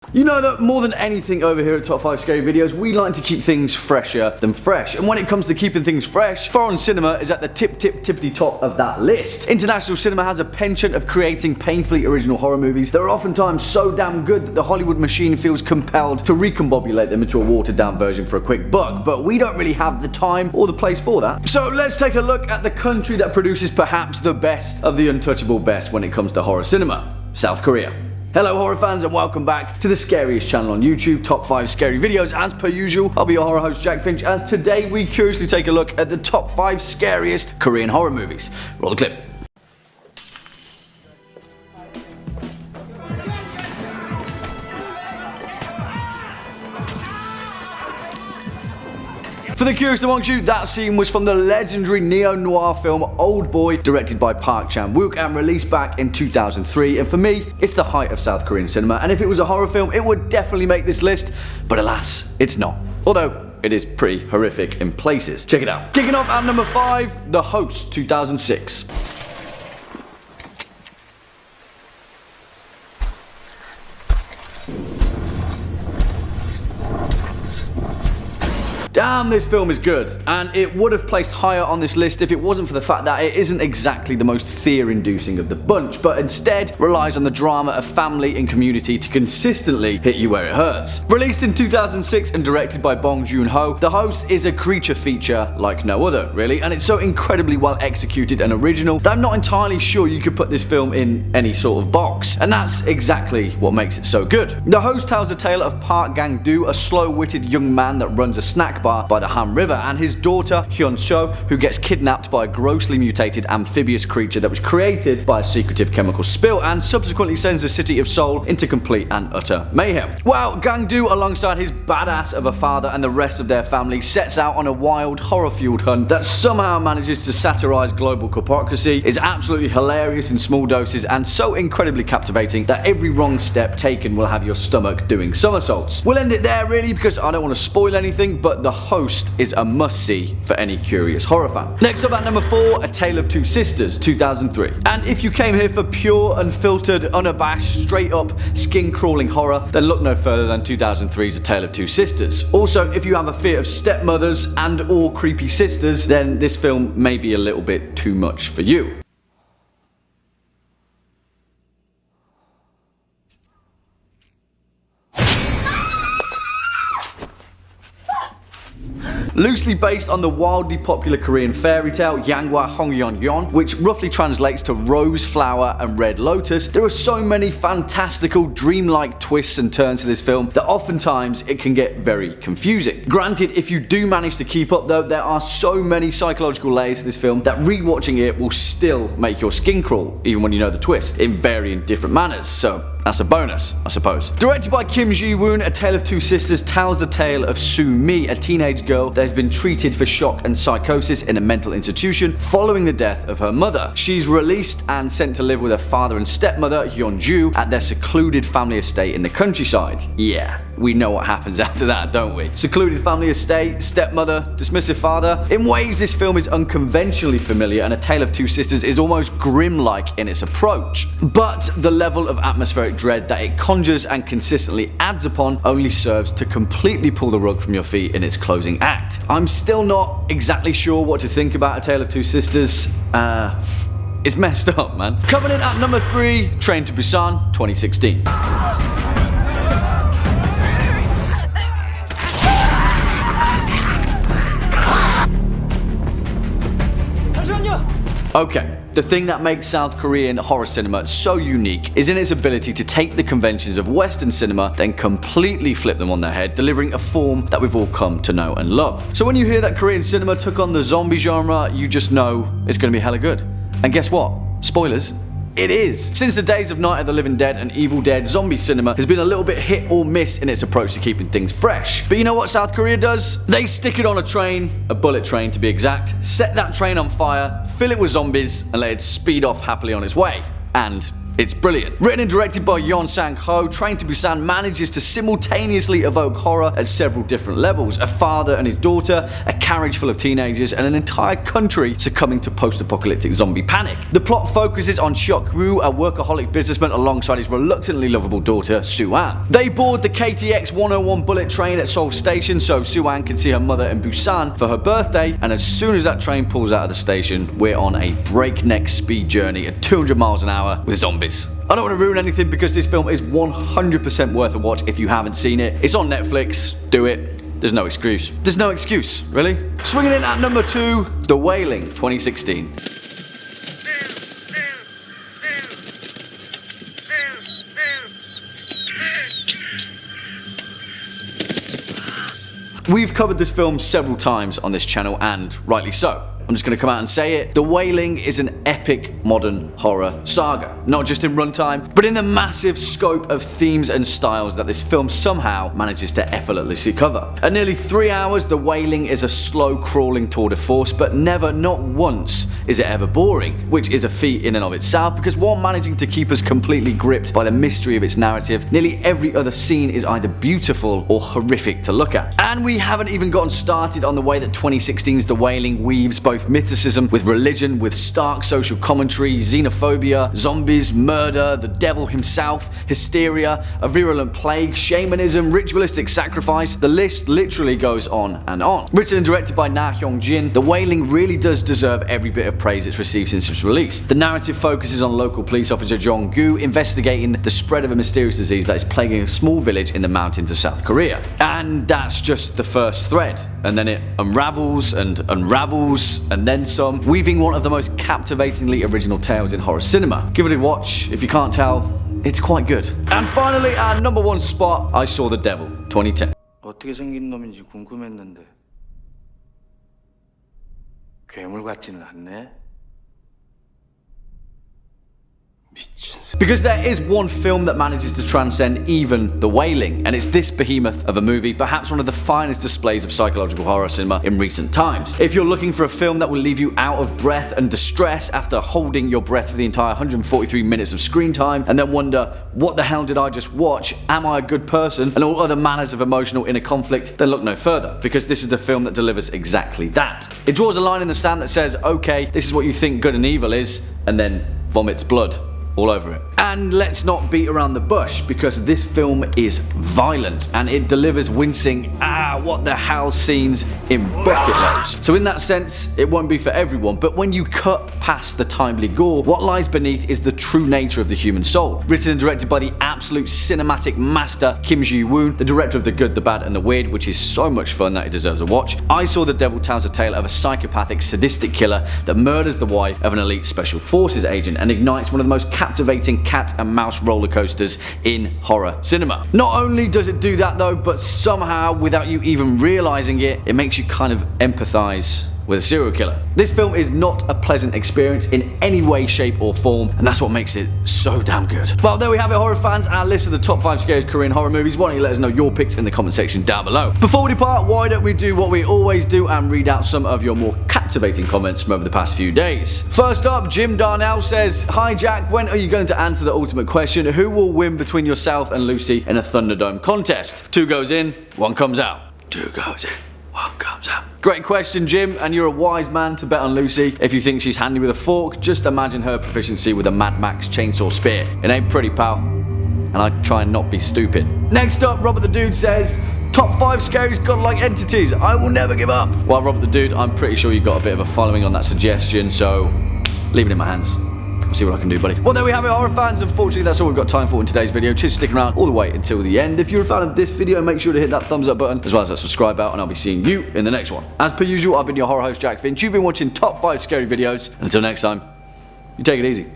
You know that more than anything over here at Top 5 Scary Videos, we like to keep things fresher than fresh. And when it comes to keeping things fresh, foreign cinema is at the tip-tip-tippity-top of that list. International cinema has a penchant of creating painfully original horror movies that are oftentimes so damn good that the Hollywood machine feels compelled to recombobulate them into a watered-down version for a quick buck. But we don't really have the time or the place for that. So let's take a look at the country that produces perhaps the best of the untouchable best when it comes to horror cinema: South Korea. Hello horror fans and welcome back to the Scariest channel on YouTube, Top 5 Scary Videos. As per usual, I'll be your horror host Jack Finch, as today we curiously take a look at the top 5 scariest Korean horror movies. Roll the clip. For the curious amongst you, that scene was from the legendary neo-noir film Old Boy, directed by Park Chan-wook and released back in 2003. And for me, it's the height of South Korean cinema. And if it was a horror film, it would definitely make this list. But alas, it's not. Although it is pretty horrific in places. Check it out. Kicking off at number 5, The Host, 2006. Damn, this film is good, and it would have placed higher on this list if it wasn't for the fact that it isn't exactly the most fear-inducing of the bunch, but instead relies on the drama of family and community to consistently hit you where it hurts. Released in 2006 and directed by Bong Joon-ho, The Host is a creature feature like no other, really, and it's so incredibly well executed and original that I'm not entirely sure you could put this film in any sort of box, and that's exactly what makes it so good. The Host tells the tale of Park Gang-do, a slow-witted young man that runs a snack bar by the Han River, and his daughter Hyun-so, who gets kidnapped by a grossly mutated amphibious creature that was created by a secretive chemical spill and subsequently sends the city of Seoul into complete and utter mayhem. Well, Gang-do, alongside his badass of a father and the rest of their family, sets out on a wild, horror-fueled hunt that somehow manages to satirize global hypocrisy, is absolutely hilarious in small doses, and so incredibly captivating that every wrong step taken will have your stomach doing somersaults. We'll end it there really because I don't want to spoil anything, but The Host is a must-see for any curious horror fan. Next up at number 4, A Tale of Two Sisters, 2003. And if you came here for pure, unfiltered, unabashed, straight-up, skin-crawling horror, then look no further than 2003's A Tale of Two Sisters. Also, if you have a fear of stepmothers and or creepy sisters, then this film may be a little bit too much for you. Loosely based on the wildly popular Korean fairy tale Yanggwa Hongyeon, which roughly translates to rose flower and red lotus, there are so many fantastical, dreamlike twists and turns to this film that oftentimes it can get very confusing. Granted, if you do manage to keep up though, there are so many psychological layers to this film that rewatching it will still make your skin crawl, even when you know the twist, in varying different manners. So that's a bonus, I suppose. Directed by Kim Ji-woon, A Tale of Two Sisters tells the tale of Soo-mi, a teenage girl that has been treated for shock and psychosis in a mental institution following the death of her mother. She's released and sent to live with her father and stepmother, Hyun-ju, at their secluded family estate in the countryside. Yeah, we know what happens after that, don't we? Secluded family estate, stepmother, dismissive father. In ways, this film is unconventionally familiar, and A Tale of Two Sisters is almost grim-like in its approach. But the level of atmospheric dread that it conjures and consistently adds upon only serves to completely pull the rug from your feet in its closing act. I'm still not exactly sure what to think about A Tale of Two Sisters. It's messed up, man. Coming in at number 3, Train to Busan, 2016. Okay, the thing that makes South Korean horror cinema so unique is in its ability to take the conventions of Western cinema, then completely flip them on their head, delivering a form that we've all come to know and love. So when you hear that Korean cinema took on the zombie genre, you just know it's going to be hella good. And guess what? Spoilers. It is. Since the days of Night of the Living Dead and Evil Dead, zombie cinema has been a little bit hit or miss in its approach to keeping things fresh. But you know what South Korea does? They stick it on a train, a bullet train to be exact, set that train on fire, fill it with zombies, and let it speed off happily on its way. And It's brilliant. Written and directed by Yeon Sang-ho, Train to Busan manages to simultaneously evoke horror at several different levels. A father and his daughter, a carriage full of teenagers, and an entire country succumbing to post-apocalyptic zombie panic. The plot focuses on Hyuk-woo, a workaholic businessman alongside his reluctantly lovable daughter, Soo-an. They board the KTX 101 bullet train at Seoul Station so Soo-an can see her mother in Busan for her birthday, and as soon as that train pulls out of the station, we're on a breakneck speed journey at 200 miles an hour with zombies. I don't want to ruin anything because this film is 100% worth a watch if you haven't seen it. It's on Netflix. Do it. There's no excuse. There's no excuse, really. Swinging in at number 2, The Wailing, 2016. We've covered this film several times on this channel, and rightly so. I'm just going to come out and say it. The Wailing is an epic modern horror saga. Not just in runtime, but in the massive scope of themes and styles that this film somehow manages to effortlessly cover. At nearly 3 hours, The Wailing is a slow crawling tour de force, but never, not once, is it ever boring, which is a feat in and of itself, because while managing to keep us completely gripped by the mystery of its narrative, nearly every other scene is either beautiful or horrific to look at. And we haven't even gotten started on the way that 2016's The Wailing weaves both mythicism with religion, with stark social commentary, xenophobia, zombies, murder, the devil himself, hysteria, a virulent plague, shamanism, ritualistic sacrifice. The list literally goes on and on. Written and directed by Na Hyung-jin, The Wailing really does deserve every bit of praise it's received since its release. The narrative focuses on local police officer Jong-gu investigating the spread of a mysterious disease that is plaguing a small village in the mountains of South Korea. And that's just the first thread, and then it unravels and unravels and then some, weaving one of the most captivatingly original tales in horror cinema. Give it a watch. If you can't tell, it's quite good. And finally, our number 1 spot, I Saw the Devil, 2010. 어떻게 생긴 놈인지 궁금했는데 괴물 같지는 않네. Because there is one film that manages to transcend even The Wailing, and it's this behemoth of a movie, perhaps one of the finest displays of psychological horror cinema in recent times. If you're looking for a film that will leave you out of breath and distress after holding your breath for the entire 143 minutes of screen time, and then wonder, what the hell did I just watch? Am I a good person? And all other manners of emotional inner conflict, then look no further, because this is the film that delivers exactly that. It draws a line in the sand that says, okay, this is what you think good and evil is, and then vomits blood all over it. And let's not beat around the bush, because this film is violent and it delivers wincing what the hell scenes in bucket loads. So in that sense, it won't be for everyone, but when you cut past the timely gore, what lies beneath is the true nature of the human soul. Written and directed by the absolute cinematic master Kim Ji-woon, the director of The Good, the Bad and the Weird, which is so much fun that it deserves a watch, I Saw the Devil tells a tale of a psychopathic, sadistic killer that murders the wife of an elite special forces agent and ignites one of the most captivating cat and mouse roller coasters in horror cinema. Not only does it do that though, but somehow, without you even realizing it, it makes you kind of empathize with a serial killer. This film is not a pleasant experience in any way, shape or form, and that's what makes it so damn good. Well, there we have it, horror fans, our list of the top 5 scariest Korean horror movies. Why don't you let us know your picks in the comment section down below. Before we depart, why don't we do what we always do and read out some of your more captivating comments from over the past few days. First up, Jim Darnell says, "Hi Jack, when are you going to answer the ultimate question? Who will win between yourself and Lucy in a Thunderdome contest? 2 goes in, 1 comes out. 2 goes in, 1 comes out." Great question, Jim, and you're a wise man to bet on Lucy. If you think she's handy with a fork, just imagine her proficiency with a Mad Max chainsaw spear. It ain't pretty, pal. And I try and not be stupid. Next up, Robert the Dude says, "Top 5 scariest godlike entities. I will never give up." Well, Robert the Dude, I'm pretty sure you got a bit of a following on that suggestion, so leave it in my hands. I'll see what I can do, buddy. Well, there we have it, horror fans. Unfortunately, that's all we've got time for in today's video. Cheers for sticking around all the way until the end. If you're a fan of this video, make sure to hit that thumbs up button, as well as that subscribe button, and I'll be seeing you in the next one. As per usual, I've been your horror host, Jack Finch. You've been watching Top 5 Scary Videos, and until next time, you take it easy.